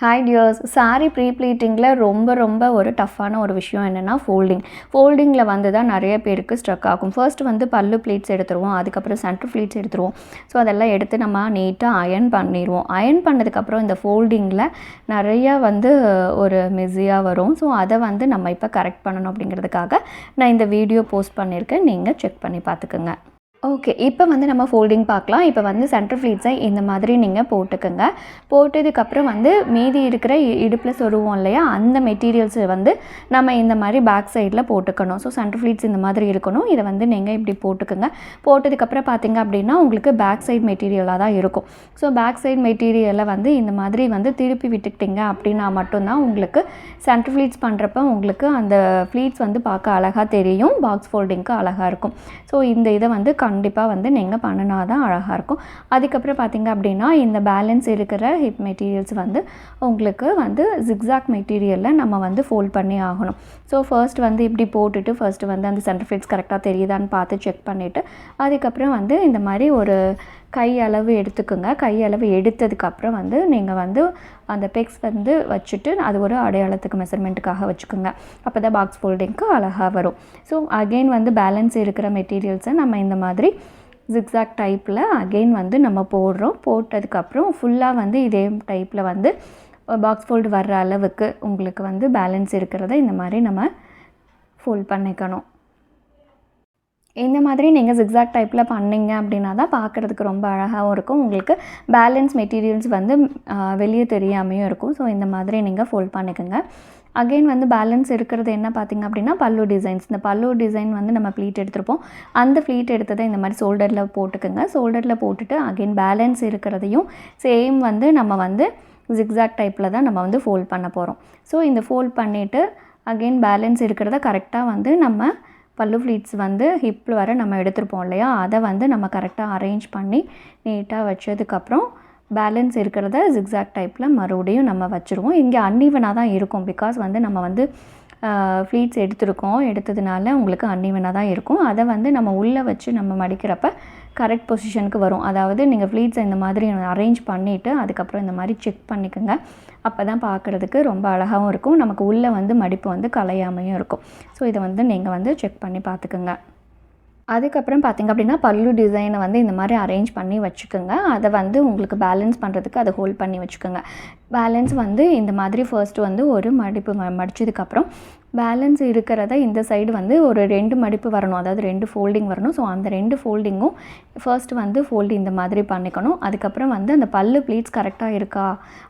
Hi tears, sari ப்ளீட்டிங்கில் ரொம்ப ஒரு டஃப்பான ஒரு விஷயம் என்னென்னா ஃபோல்டிங்கில் வந்து தான் நிறைய பேருக்கு ஸ்ட்ரக் ஆகும். ஃபர்ஸ்ட் வந்து பல்லு ப்ளீட்ஸ் எடுத்துருவோம், அதுக்கப்புறம் சென்டர் ப்ளீட்ஸ் எடுத்துருவோம். ஸோ அதெல்லாம் எடுத்து நம்ம நீட்டாக அயர்ன் பண்ணிடுவோம். அயர்ன் பண்ணதுக்கப்புறம் இந்த ஃபோல்டிங்கில் நிறையா வந்து ஒரு மெஸியாக வரும். ஸோ அதை வந்து நம்ம இப்போ கரெக்ட் பண்ணணும் அப்படிங்கிறதுக்காக நான் இந்த வீடியோ போஸ்ட் பண்ணியிருக்கேன். நீங்கள் செக் பண்ணி பார்த்துக்குங்க. ஓகே, இப்போ வந்து நம்ம ஃபோல்டிங் பார்க்கலாம். இப்போ வந்து சென்டர் ஃப்ளீட்ஸை இந்த மாதிரி நீங்கள் போட்டுக்கோங்க. போட்டதுக்கப்புறம் வந்து மீதி இருக்கிற இடுப்பில் சொருவோம் இல்லையா, அந்த மெட்டீரியல்ஸை வந்து நம்ம இந்த மாதிரி பேக் சைடில் போட்டுக்கணும். ஸோ சென்டர் ஃப்ளீட்ஸ் இந்த மாதிரி இருக்கணும். இதை வந்து நீங்கள் இப்படி போட்டுக்கோங்க. போட்டதுக்கப்புறம் பார்த்திங்க அப்படின்னா உங்களுக்கு பேக் சைடு மெட்டீரியலாக தான் இருக்கும். ஸோ பேக் சைடு மெட்டீரியலை வந்து இந்த மாதிரி வந்து திருப்பி விட்டுக்கிட்டிங்க அப்படின்னா மட்டும்தான் உங்களுக்கு சென்டர் ஃப்ளீட்ஸ் பண்ணுறப்ப உங்களுக்கு அந்த ஃப்ளீட்ஸ் வந்து பார்க்க அழகாக தெரியும், பாக்ஸ் ஃபோல்டிங்க்கு அழகாக இருக்கும். ஸோ இந்த இதை வந்து கண்டிப்பாக வந்து நீங்கள் பண்ணினா தான் அழகாக இருக்கும். அதுக்கப்புறம் பார்த்திங்க அப்படின்னா இந்த பேலன்ஸ் இருக்கிற ஹிப் மெட்டீரியல்ஸ் வந்து உங்களுக்கு வந்து ஜிக்ஸாக் மெட்டீரியலில் நம்ம வந்து ஃபோல்ட் பண்ணி ஆகணும். ஸோ ஃபர்ஸ்ட் வந்து இப்படி போட்டுட்டு ஃபர்ஸ்ட்டு வந்து அந்த சென்டர் ஃப்ளீட்ஸ் கரெக்டாக தெரியுதான்னு பார்த்து செக் பண்ணிவிட்டு அதுக்கப்புறம் வந்து இந்த மாதிரி ஒரு கை அளவு எடுத்துக்கோங்க. கை அளவு எடுத்ததுக்கப்புறம் வந்து நீங்கள் வந்து அந்த பெக்ஸ் வந்து வச்சுட்டு அது ஒரு அடையாளத்துக்கு மெஷர்மெண்ட்டுக்காக வச்சுக்கோங்க. அப்போ தான் பாக்ஸ் ஃபோல்டிங்க்கு அழகாக வரும். ஸோ அகெயின் வந்து பேலன்ஸ் இருக்கிற மெட்டீரியல்ஸை நம்ம இந்த மாதிரி ஜிக்ஸாக் டைப்பில் அகெயின் வந்து நம்ம போடுறோம். போட்டதுக்கப்புறம் ஃபுல்லாக வந்து இதே டைப்பில் வந்து பாக்ஸ் ஃபோல்டு வர்ற அளவுக்கு உங்களுக்கு வந்து பேலன்ஸ் இருக்கிறத இந்த மாதிரி நம்ம ஃபோல்ட் பண்ணிக்கணும். இந்த மாதிரி நீங்கள் ஜிக்ஸாக் டைப்பில் பண்ணிங்க அப்படின்னா தான் பார்க்குறதுக்கு ரொம்ப அழகாகவும் இருக்கும். உங்களுக்கு பேலன்ஸ் மெட்டீரியல்ஸ் வந்து வெளியே தெரியாமையும் இருக்கும். ஸோ இந்த மாதிரி நீங்கள் ஃபோல்ட் பண்ணிக்கோங்க. அகெயின் வந்து பேலன்ஸ் இருக்கிறது என்ன பார்த்திங்க அப்படின்னா பல்லு டிசைன்ஸ். இந்த பல்லு டிசைன் வந்து நம்ம ப்ளீட் எடுத்துருப்போம். அந்த ப்ளீட் எடுத்ததை இந்த மாதிரி ஷோல்டரில் போட்டுக்கோங்க. ஷோல்டரில் போட்டுட்டு அகெயின் பேலன்ஸ் இருக்கிறதையும் சேம் வந்து நம்ம வந்து ஜிக்ஸாக் டைப்பில் தான் நம்ம வந்து ஃபோல்ட் பண்ண போகிறோம். ஸோ இந்த ஃபோல்ட் பண்ணிவிட்டு அகெயின் பேலன்ஸ் இருக்கிறத கரெக்டாக வந்து நம்ம பல்லு ஃப்ளீட்ஸ் வந்து ஹிப்பில் வர நம்ம எடுத்துருப்போம் இல்லையா, அதை வந்து நம்ம கரெக்டாக அரேஞ்ச் பண்ணி நீட்டாக வச்சதுக்கப்புறம் பேலன்ஸ் இருக்கிறத ஜிக்ஸாக் டைப்பில் மறுபடியும் நம்ம வச்சுருவோம். இங்கே அன்ஈவனாக தான் இருக்கும். பிகாஸ் வந்து நம்ம வந்து ஃப்ளீட்ஸ் எடுத்ததுனால உங்களுக்கு அன்ஈவனாக தான் இருக்கும். அதை வந்து நம்ம உள்ளே வச்சு நம்ம மடிக்கிறப்ப கரெக்ட் பொசிஷனுக்கு வரும். அதாவது நீங்கள் ஃப்ளீட்ஸை இந்த மாதிரி அரேஞ்ச் பண்ணிவிட்டு அதுக்கப்புறம் இந்த மாதிரி செக் பண்ணிக்கோங்க. அப்போ தான் பார்க்குறதுக்கு ரொம்ப அழகாகவும் இருக்கும். நமக்கு உள்ளே வந்து மடிப்பு வந்து கலையாமையும் இருக்கும். ஸோ இதை வந்து நீங்கள் வந்து செக் பண்ணி பார்த்துக்குங்க. அதுக்கப்புறம் பார்த்திங்க அப்படின்னா பல்லு டிசைனை வந்து இந்த மாதிரி அரேஞ்ச் பண்ணி வச்சுக்கோங்க. அதை வந்து உங்களுக்கு பேலன்ஸ் பண்ணுறதுக்கு அதை ஹோல்ட் பண்ணி வச்சுக்கோங்க. பேலன்ஸ் வந்து இந்த மாதிரி ஃபர்ஸ்ட்டு வந்து ஒரு மடிப்பு மடித்ததுக்கப்புறம் பேலன்ஸ் இருக்கிறத இந்த சைடு வந்து ஒரு 2 மடிப்பு வரணும், அதாவது 2 ஃபோல்டிங் வரணும். ஸோ அந்த 2 ஃபோல்டிங்கும் ஃபர்ஸ்ட்டு வந்து ஃபோல்டு இந்த மாதிரி பண்ணிக்கணும். அதுக்கப்புறம் வந்து அந்த பல்லு ப்ளீட்ஸ் கரெக்டாக இருக்கா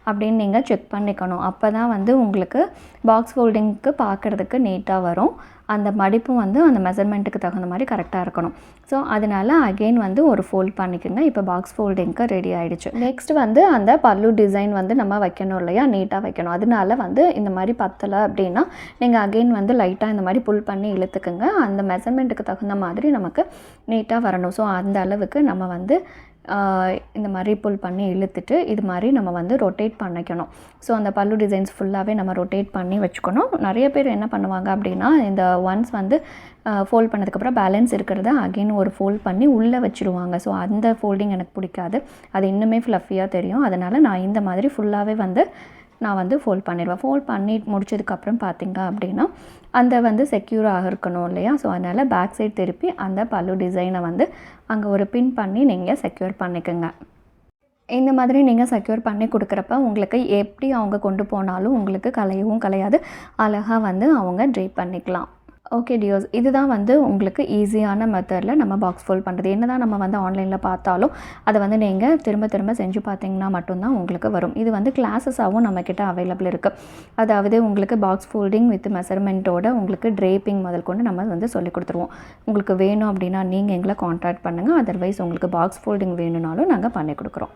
அப்படின்னு நீங்கள் செக் பண்ணிக்கணும். அப்போ தான் வந்து உங்களுக்கு பாக்ஸ் ஃபோல்டிங்க்கு பார்க்குறதுக்கு நீட்டாக வரும். அந்த மடிப்பும் வந்து அந்த மெஷர்மெண்ட்டுக்கு தகுந்த மாதிரி கரெக்டாக இருக்கணும். ஸோ அதனால் அகெயின் வந்து ஒரு ஃபோல்ட் பண்ணிக்கோங்க. இப்போ பாக்ஸ் ஃபோல்டிங்க்கு ரெடி ஆகிடுச்சு. நெக்ஸ்ட் வந்து அந்த பல்லு டிசைன் வந்து நம்ம வைக்கணும் இல்லையா, நீட்டாக வைக்கணும். அதனால வந்து இந்த மாதிரி பத்தலை அப்படின்னா நீங்கள் அகெயின் வந்து லைட்டாக இந்த மாதிரி புல் பண்ணி இழுத்துக்குங்க. அந்த மெஷர்மெண்ட்டுக்கு தகுந்த மாதிரி நமக்கு நீட்டாக வரணும். ஸோ அந்த அளவுக்கு நம்ம வந்து இந்த மாதிரி புல் பண்ணி இழுத்துட்டு இது மாதிரி நம்ம வந்து ரொட்டேட் பண்ணிக்கணும். ஸோ அந்த பல்லு டிசைன்ஸ் ஃபுல்லாகவே நம்ம ரொட்டேட் பண்ணி வச்சுக்கணும். நிறைய பேர் என்ன பண்ணுவாங்க அப்படின்னா இந்த ஒன்ஸ் வந்து ஃபோல்ட் பண்ணதுக்கப்புறம் பேலன்ஸ் இருக்கிறத அகெயின் ஒரு ஃபோல்ட் பண்ணி உள்ளே வச்சுருவாங்க. ஸோ அந்த ஃபோல்டிங் எனக்கு பிடிக்காது. அது இன்னுமே ஃப்ளஃபியாக தெரியும். அதனால் நான் இந்த மாதிரி ஃபுல்லாகவே வந்து நான் வந்து ஃபோல்ட் பண்ணிடுவேன். ஃபோல்ட் பண்ணி முடிச்சதுக்கப்புறம் பார்த்திங்க அப்படின்னா அந்த வந்து செக்யூராக இருக்கணும் இல்லையா. ஸோ அதனால் பேக் சைடு திருப்பி அந்த பல்லு டிசைனை வந்து அங்கே ஒரு பின் பண்ணி நீங்கள் செக்யூர் பண்ணிக்கோங்க. இந்த மாதிரி நீங்கள் செக்யூர் பண்ணி கொடுக்குறப்ப உங்களுக்கு எப்படி அவங்க கொண்டு போனாலும் உங்களுக்கு கலையவும் கலையாது, அழகாக வந்து அவங்க ட்ரேப் பண்ணிக்கலாம். ஓகே டியர்ஸ், இதுதான் வந்து உங்களுக்கு ஈஸியான மெத்தடில் நம்ம பாக்ஸ் ஃபோல்ட் பண்ணுறது. என்ன தான் நம்ம வந்து ஆன்லைனில் பார்த்தாலும் அதை வந்து நீங்கள் திரும்ப செஞ்சு பார்த்தீங்கன்னா மட்டும்தான் உங்களுக்கு வரும். இது வந்து கிளாஸஸாகவும் நம்மக்கிட்ட அவைலபிள் இருக்குது. அதாவது உங்களுக்கு பாக்ஸ் ஃபோல்டிங் வித் மெஷர்மெண்ட்டோட உங்களுக்கு ட்ரேப்பிங் முதல் கொண்டு நம்ம வந்து சொல்லி கொடுத்துருவோம். உங்களுக்கு வேணும் அப்படின்னா நீங்கள் எங்களை கான்டாக்ட் பண்ணுங்கள். அதர்வைஸ் உங்களுக்கு பாக்ஸ் ஃபோல்டிங் வேணும்னாலும் நாங்கள் பண்ணி கொடுக்குறோம்.